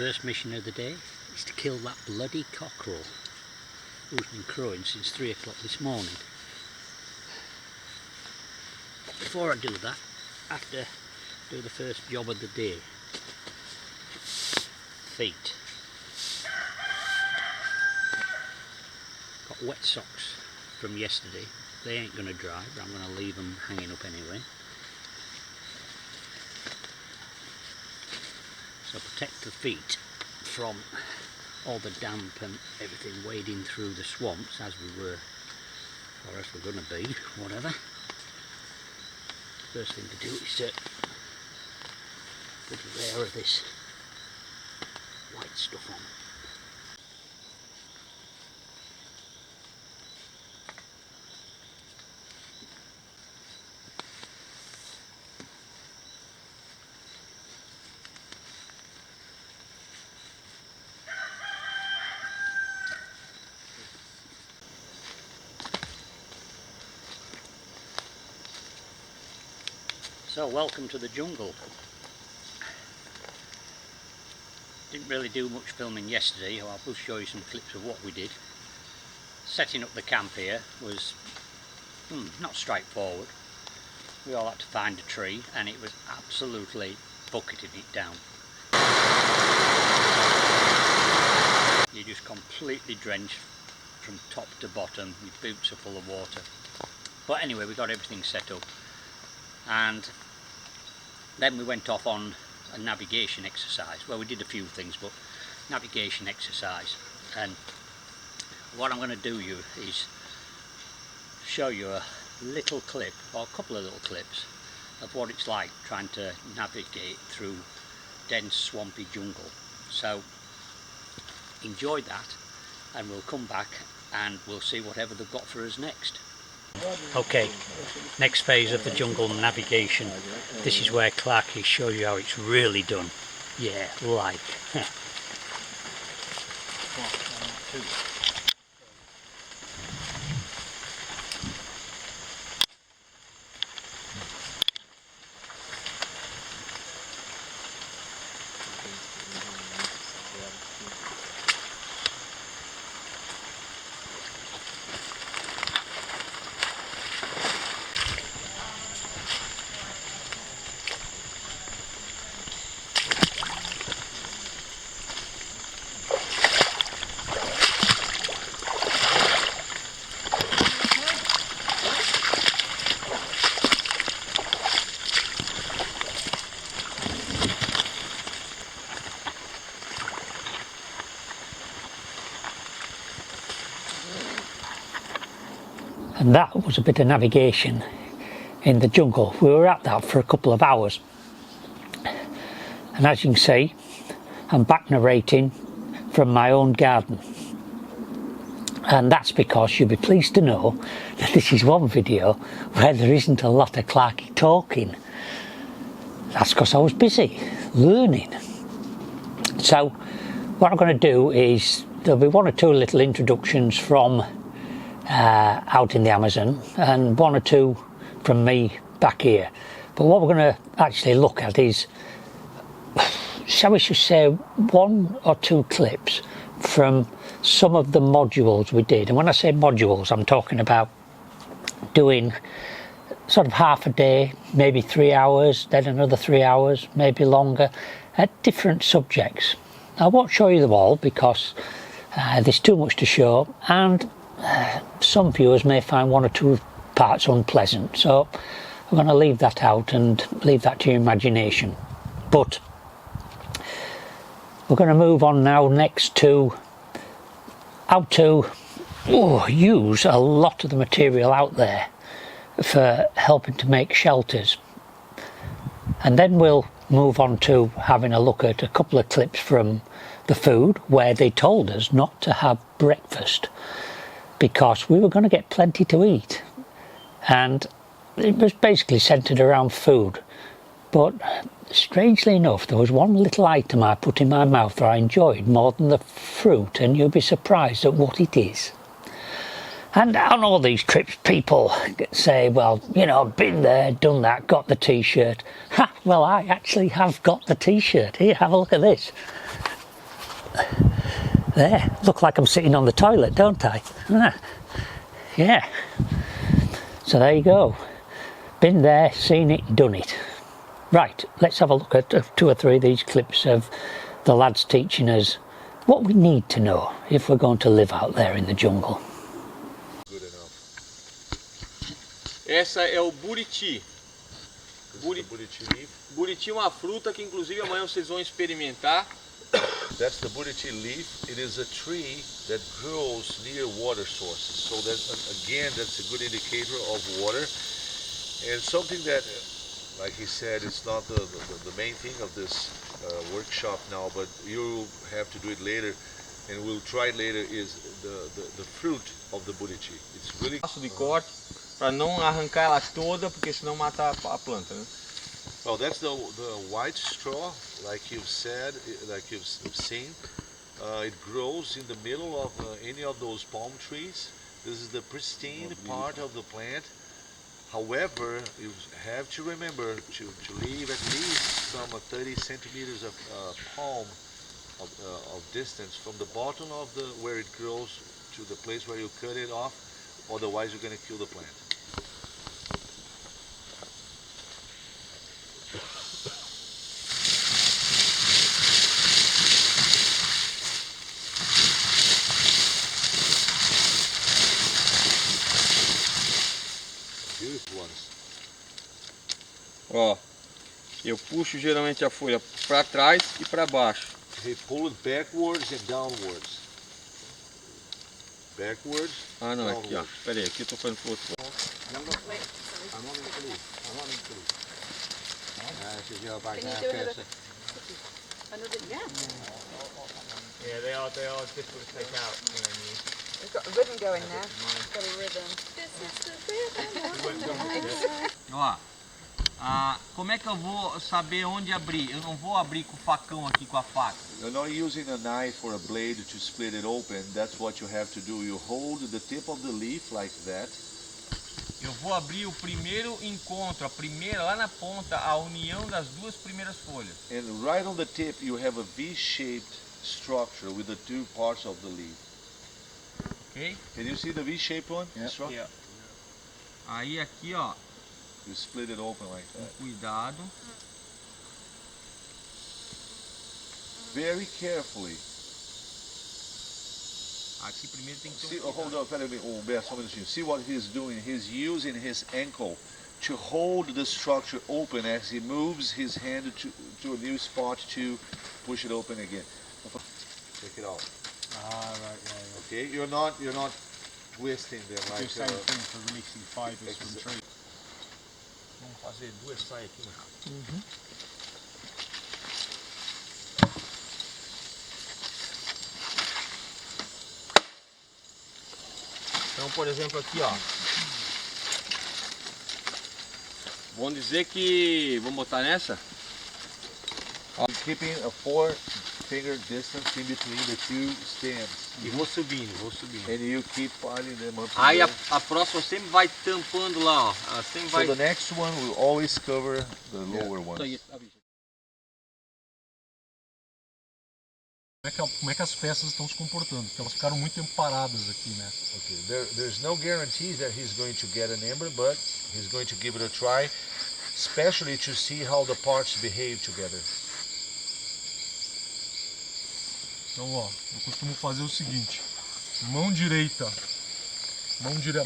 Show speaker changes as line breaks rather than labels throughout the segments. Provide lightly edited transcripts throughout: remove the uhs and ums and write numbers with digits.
first mission of the day is to kill that bloody cockerel who's been crowing since 3 o'clock this morning. But before I do that, I have to do the first job of the day. Feet. Got wet socks from yesterday. They ain't going to dry, but I'm going to leave them hanging up anyway. So protect the feet from all the damp and everything wading through the swamps as we were, or as we're going to be, whatever. First thing to do is to put a layer of this white stuff on. So welcome to the jungle. Didn't really do much filming yesterday. I will show you some clips of what we did. Setting up the camp here was not straightforward. We all had to find a tree and it was absolutely bucketing it down. You're just completely drenched from top to bottom. Your boots are full of water. But anyway, we got everything set up. And then we went off on a navigation exercise. Well, we did a few things, but navigation exercise. And what I'm going to do is show you a little clip, or a couple of little clips, of what it's like trying to navigate through dense swampy jungle. So enjoy that, and we'll come back and we'll see whatever they've got for us next. Okay, next phase of the jungle navigation. This is where Clarky shows you how it's really done. Yeah, like. And that was a bit of navigation in the jungle. We were at that for a couple of hours. And as you can see, I'm back narrating from my own garden. And that's because you'll be pleased to know that this is one video where there isn't a lot of Clarky talking. That's because I was busy learning. So what I'm going to do is there'll be one or two little introductions from out in the Amazon and one or two from me back here. But what we're going to actually look at is, shall we just say, one or two clips from some of the modules we did. And when I say modules, I'm talking about doing sort of half a day, maybe 3 hours, then another 3 hours, maybe longer, at different subjects. I won't show you them all because there's too much to show, and some viewers may find one or two parts unpleasant, so I'm going to leave that out and leave that to your imagination. But we're going to move on now next to how to use a lot of the material out there for helping to make shelters, and then we'll move on to having a look at a couple of clips from the food where they told us not to have breakfast because we were going to get plenty to eat, and it was basically centered around food. But strangely enough, there was one little item I put in my mouth that I enjoyed more than the fruit, and you'll be surprised at what it is. And on all these trips people say, well, you know, been there, done that, got the t-shirt. Ha, well, I actually have got the t-shirt. Here, have a look at this. There, look like I'm sitting on the toilet, don't I? Yeah. So there you go. Been there, seen it, done it. Right, let's have a look at 2 or 3 of these clips of the lads teaching us what we need to know if we're going to live out there in the jungle.
Good enough. Essa é o buriti.
Buriti leaf.
Buriti é uma fruta que inclusive amanhã vocês vão experimentar.
That's the buriti leaf. It is a tree that grows near water sources. So that again, that's a good indicator of water. And something that, like he said, it's not the main thing of this workshop now, but you have to do it later, and we'll try it later, is the fruit of the buriti. It's really...
Passo de corte para não arrancar ela toda, porque senão mata a planta, né?
Well, that's the white straw, like you've said, like you've seen. It grows in the middle of any of those palm trees. This is the pristine part of the plant. However, you have to remember to leave at least some 30 centimeters of palm of distance from the bottom of where it grows to the place where you cut it off. Otherwise, you're going to kill the plant.
Ó, eu puxo geralmente a folha para trás e para baixo.
They pull it backwards and downwards. Backwards.
Ah não, aqui ó. Pera aí, aqui eu tô fazendo pro outro lado.
Yeah, they are difficult to take out. We've got a ribbon going now. Got a ribbon. This is the ribbon.
Ó, como é que eu vou saber onde abrir? Eu não vou abrir com o facão aqui, com a faca.
You're not using a knife or a blade to split it open. That's what you have to do. You hold the tip of the leaf like that.
Eu vou abrir o primeiro encontro, a primeira, lá na ponta, a união das duas primeiras folhas.
And right on the tip you have a V-shaped structure with the 2 parts of the leaf.
Ok?
Can you see the V-shaped one? Structure?
Aqui, ó. Aí aqui, ó,
You split it open like
com
that.
cuidado.
Very carefully.
Aqui primeiro tem que ter
See,
um
hold on, peraí, Humberto, só um minutinho. See what he's doing? He's using his ankle to hold the structure open as he moves his hand to a new spot to push it open again. Take it out.
Ah, right, yeah.
Okay, you're not twisting them
Do
like
the same thing for releasing fibers from trees.
Vamos fazer duas saias aqui, mano. Então, por exemplo, aqui, ó. Vamos dizer que... Vamos botar nessa?
keeping a 4-finger distance in between the 2 stems.
E vou subindo, vou subindo.
And you keep piling them up.
Aí
together.
a próxima sempre vai tampando lá, ó. Ela sempre vai...
So the next one will always cover the lower ones.
Como é que as peças estão se comportando? Porque elas ficaram muito tempo paradas aqui, né?
Okay. There's no guarantee that he's going to get an ember, but he's going to give it a try, especially to see how the parts behave together.
Então, ó, eu costumo fazer o seguinte: mão direita,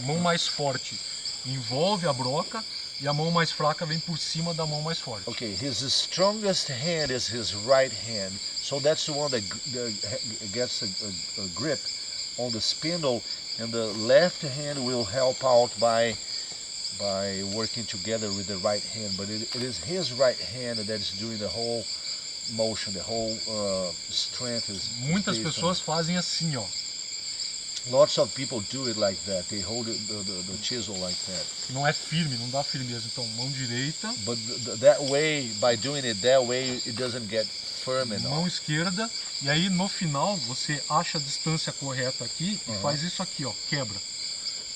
mão mais forte envolve a broca e a mão mais fraca vem por cima da mão mais forte.
Okay, his strongest hand is his right hand, so that's the one that gets a grip on the spindle, and the left hand will help out by working together with the right hand. But it is his right hand that is doing the whole motion, the whole strength is.
Muitas pessoas fazem assim, ó.
Lots of people do it like that. They hold it, the chisel like that.
Não é firme, não dá firmeza. Então, mão direita.
But that way, by doing it that way, it doesn't get firm enough.
Mão esquerda. E aí, no final, você acha a distância correta aqui e faz isso aqui, ó. Quebra.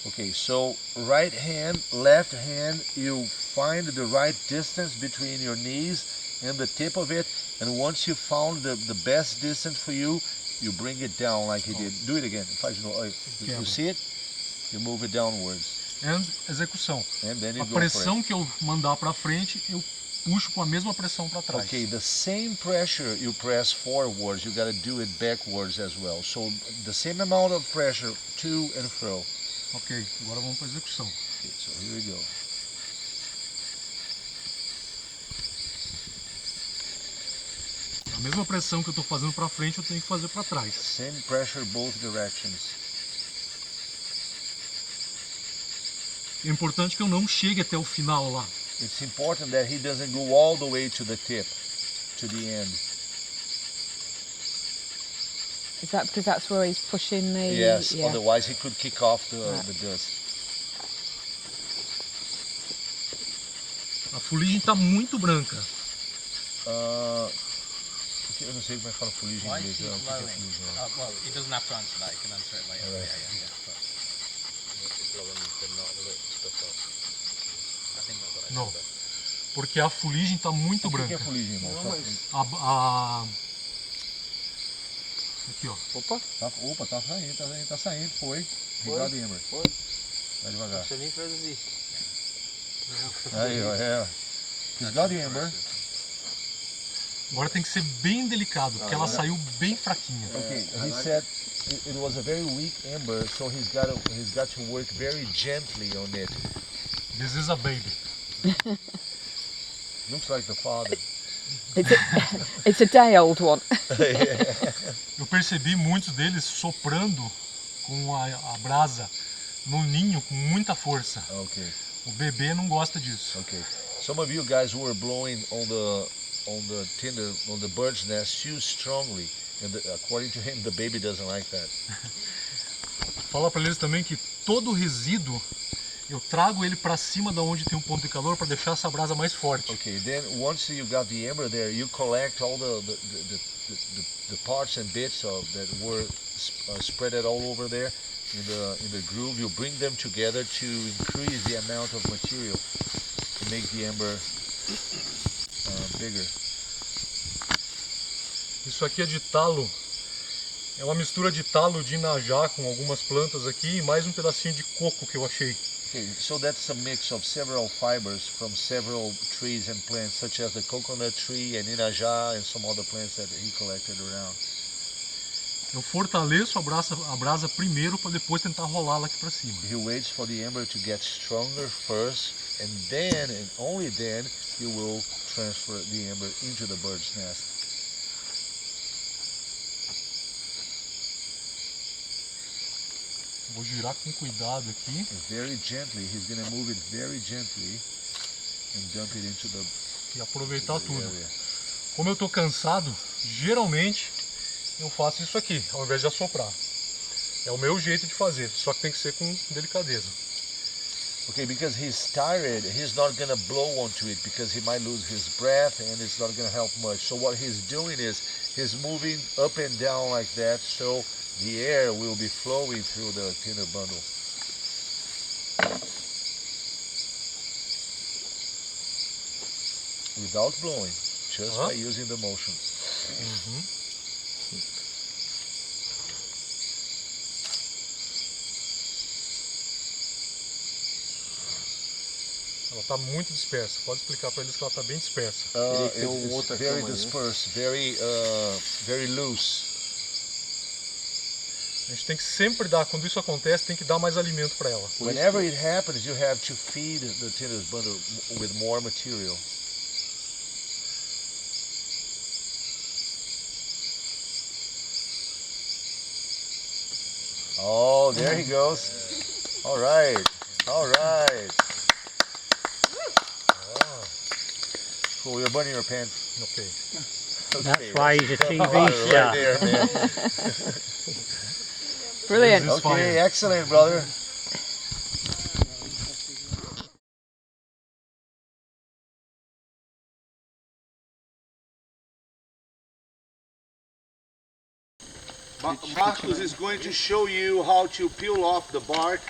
Okay, so right hand, left hand, you find the right distance between your knees and the tip of it, and once you found the best distance for you, you bring it down like he did. Do it again. Faz de novo. You see it? You move it downwards.
And execução.
And then you
A
go for it.
pressão que eu mandar para frente, eu puxo com a mesma pressão para trás.
Okay, the same pressure you press forwards, you got to do it backwards as well. So the same amount of pressure to and fro.
Ok, agora vamos para execução.
Okay, so here we go.
A mesma pressão que eu estou fazendo para frente, eu tenho que fazer para trás.
Same pressure both directions.
É importante que eu não chegue até o final lá.
It's important that he doesn't go all the way to the tip, to the end.
Is that because that's where he's pushing the...
Yes,
yeah.
otherwise he could kick off the dust.
A fuligem está muito branca.
Eu não sei como é que fala fuligem em inglês. O que é fuligem?
Well, he doesn't have to answer that. You can answer it later.
Alright.
Yeah. But I think that's what I
Não, porque a fuligem está muito
O que é
branca.
fuligem, irmão?
Aqui, ó.
Opa, tá saindo, foi. Obrigado, Ember. Vai devagar.
Você nem fez assim.
Aí, ó, é. He's got the Ember.
Agora tem que ser bem delicado, porque ela saiu bem fraquinha.
Okay, he said it was a very weak ember, so he's got to work very gently on it.
This is a baby.
Looks like the father.
It's a day-old one.
Eu percebi muitos deles soprando com a brasa no ninho com muita força.
Okay,
O bebê não gosta disso.
okay. Some of you guys were blowing on the tinder, on the bird's nest too strongly, and according to him, the baby doesn't like that.
Fala para eles também que todo resíduo eu trago ele para cima da onde tem um ponto de calor para deixar essa brasa mais forte.
Okay, then once you got the ember there, you collect all the parts and bits that were spread all over there in the groove. You bring them together to increase the amount of material to make the ember bigger.
Isso aqui é de talo. É uma mistura de talo de inajá com algumas plantas aqui e mais um pedacinho de coco que eu achei.
Okay, so that's a mix of several fibers from several trees and plants, such as the coconut tree and inajá and some other plants that he collected around.
Eu fortaleço a brasa primeiro para depois tentar rolá-la aqui para cima.
He waits for the ember to get stronger first, and then, and only then, he will transfer the ember into the bird's nest.
Vou girar com cuidado aqui.
And very gently, he's going to move it very gently and dump it into the
E aproveitar tudo.
area.
Como eu estou cansado, geralmente eu faço isso aqui, ao invés de assoprar. É o meu jeito de fazer, só que tem que ser com delicadeza.
Okay, because he's tired, he's not going to blow onto it because he might lose his breath and it's not going to help much. So what he's doing is he's moving up and down like that, so the air will be flowing through the tinder bundle. Without blowing, just by using the motion.
Ela está muito dispersa, pode explicar para eles que ela está bem dispersa.
It's very dispersed, very loose.
A gente tem que sempre dar, quando isso acontece, tem que dar mais alimento para ela.
Whenever it happens, you have to feed the tinder bundle with more material. Oh, there he goes. All right, all right. Cool, you're burning your pants.
Ok.
Okay,
That's why he's a
that's
TV
right
star.
there, man.
Brilliant.
This is fire.
Okay, excellent, brother. Marcos is going to show you how to peel off the bark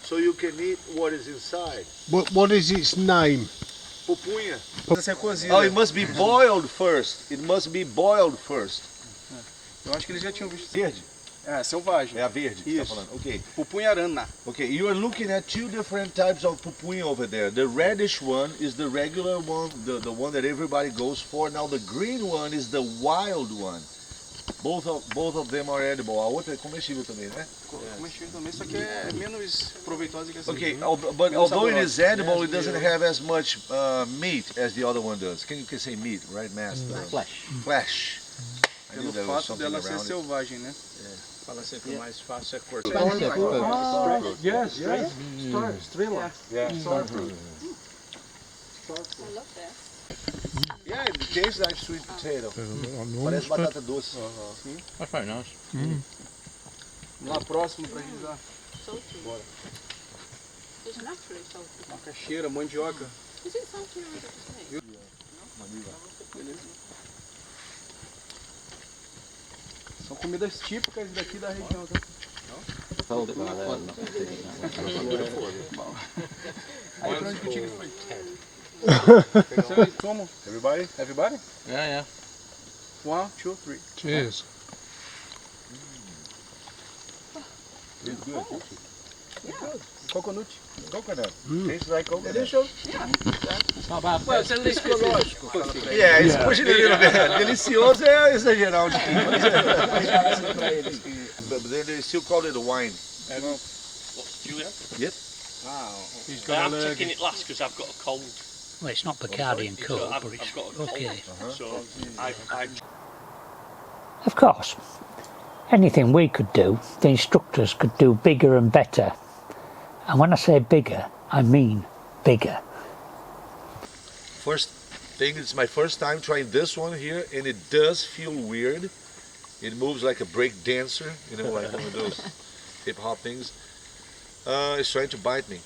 so you can eat what is inside.
What is its name?
Pupunha.
Precisa ser cozida.
Oh, it must be boiled first. It must be boiled first.
Eu acho que eles já tinham visto.
Verde?
É, selvagem.
É a verde que você tá
Isso.
falando. Ok.
Pupunharana.
Okay, you are looking at two different types of pupunha over there. The reddish one is the regular one, the one that everybody goes for. Now the green one is the wild one. Both of them are edible. A outra é comestível também, né?
Comestível também, só que é menos proveitosa que essa.
Okay,
Uhum.
but
Menos
although it
saborosa.
is edible, it doesn't have as much meat as the other one does. Can you say meat, right, Master?
Flesh.
Flesh. I knew
Pelo
there was
fato
something
dela ser
around it.
selvagem, né?
Fala sempre mais fácil é cortar.
Yes, yes. Star, estrela.
Yeah.
I love that.
Yeah, it tastes like sweet potato. Parece batata doce.
That's very nice.
Vamos lá, próximo pra gente usar.
Bora. It's naturally salty.
Macaxeira, mandioca.
Is it salty or is it sweet?
São comidas típicas daqui da região, tá? Aí pra onde que o tigre foi? Como?
Everybody?
Everybody?
Yeah, yeah.
1, 2, 3.
Cheers.
It's good.
Coconut.
Coconut. Tastes like coconut.
Deixa.
It's not bad.
Well, it's ecológico.
Yeah, it's pushing it a little bit. Delicioso é exagerar um pouquinho. But then they still call it a wine. Yep.
He's got a leg.
it last because I've got a cold.
Well, it's not Bacardi and Coke,
I've
but it's
got a cold.
okay.
So I
Of course, anything we could do, the instructors could do bigger and better. And when I say bigger, I mean bigger.
First thing, it's my first time trying this one here, and it does feel weird. It moves like a break dancer, you know, like one of those hip hop things. It's trying to bite me.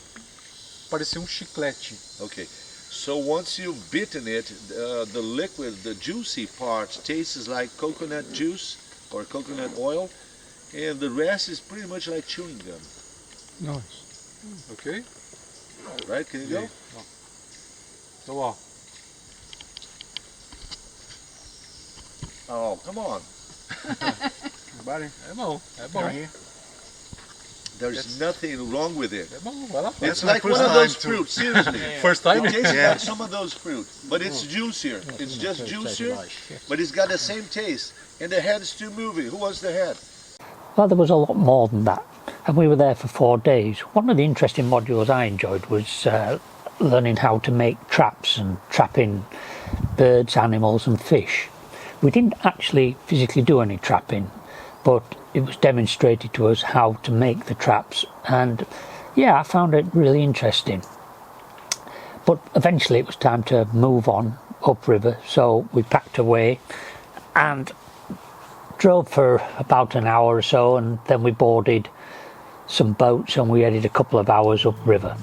Parecia chiclete.
Okay, so once you've bitten it, the liquid, the juicy part tastes like coconut juice or coconut oil, and the rest is pretty much like chewing gum.
Nice. Ok?
Right? Can you go?
Então, ó.
Oh, come on.
Everybody?
É bom. É bom.
There's nothing wrong with it.
É bom. Vai lá.
It's like one of those fruits, seriously.
First time?
It tastes like some of those fruit, but it's juicier. It's just juicier, but it's got the same taste. And the head is still moving. Who wants the head?
Well, there was a lot more than that, and we were there for 4 days. One of the interesting modules I enjoyed was learning how to make traps and trapping birds, animals and fish. We didn't actually physically do any trapping, but it was demonstrated to us how to make the traps, and yeah, I found it really interesting. But eventually it was time to move on upriver, so we packed away and drove for about an hour or so, and then we boarded some boats and we headed a couple of hours upriver.